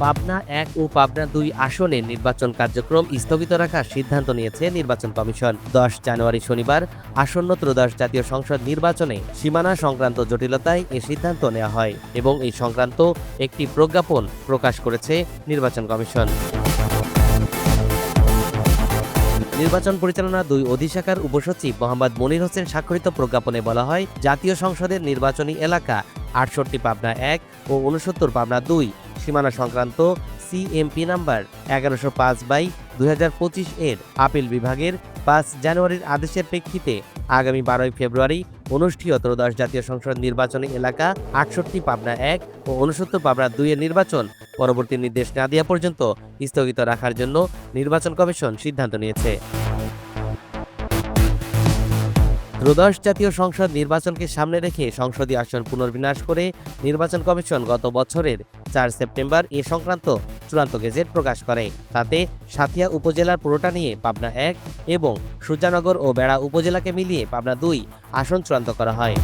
পাবনা ১ ও পাবনা ২ আসনে নির্বাচন কার্যক্রম স্থগিত রাখার সিদ্ধান্ত নিয়েছে নির্বাচন কমিশন। ১০ জানুয়ারি শনিবার আসন্ন ত্রয়োদশ জাতীয় সংসদ নির্বাচনে সীমানা সংক্রান্ত জটিলতায় এ সিদ্ধান্ত নেওয়া হয় এবং এই সংক্রান্ত একটি প্রজ্ঞাপন প্রকাশ করেছে নির্বাচন কমিশন। নির্বাচন পরিচালনা ২ অধিশাখার উপসচিব মোহাম্মদ মনির হোসেন স্বাক্ষরিত প্রজ্ঞাপনে বলা হয়, জাতীয় সংসদের নির্বাচনী এলাকা ৬৮ পাবনা ১ ও ৬৯ পাবনা ২ সীমানা সংক্রান্ত সিএমপি নাম্বার ১১০৫/২০২৫ এর আপিল বিভাগের ৫ জানুয়ারির আদেশের প্রেক্ষিতে আগামী ১২ ফেব্রুয়ারি অনুষ্ঠেয় ত্রয়োদশ জাতীয় সংসদ নির্বাচনী এলাকা ৬৮ পাবনা ১ ও ৬৯ পাবনা ২ এর নির্বাচন পরবর্তী নির্দেশ না দেওয়া পর্যন্ত স্থগিত রাখার জন্য নির্বাচন কমিশন সিদ্ধান্ত নিয়েছে। ত্রয়োদশ জাতীয় সংসদ নির্বাচনকে সামনে রেখে সংসদীয় আসন পুনর্বিন্যাস করে নির্বাচন কমিশন গত বছরের ৪ সেপ্টেম্বর এ সংক্রান্ত চূড়ান্ত গেজেট প্রকাশ করে। তাতে সাঁথিয়া উপজেলার পুরোটা নিয়ে পাবনা ১ এবং সূর্যানগর ও বেড়া উপজেলাকে মিলিয়ে পাবনা ২ আসন চূড়ান্ত করা হয়।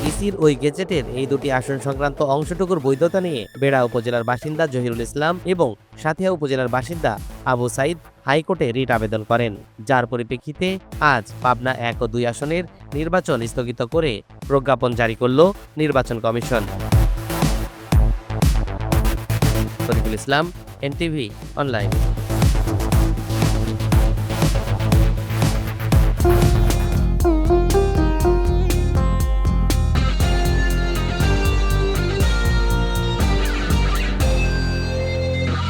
ইসির ওই গেজেটের এই দুটি আসন সংক্রান্ত অংশটুকুর বৈধতা নিয়ে বেড়া উপজেলার বাসিন্দা জহিরুল ইসলাম এবং সাঁথিয়া উপজেলার বাসিন্দা আবু সাইদ হাইকোর্টে রিট আবেদন করেন, যার পরিপ্রেক্ষিতে আজ পাবনা ১ ও ২ আসনের নির্বাচন স্থগিত করে প্রজ্ঞাপন জারি করল নির্বাচন commission. Shariful Islam, NTV online.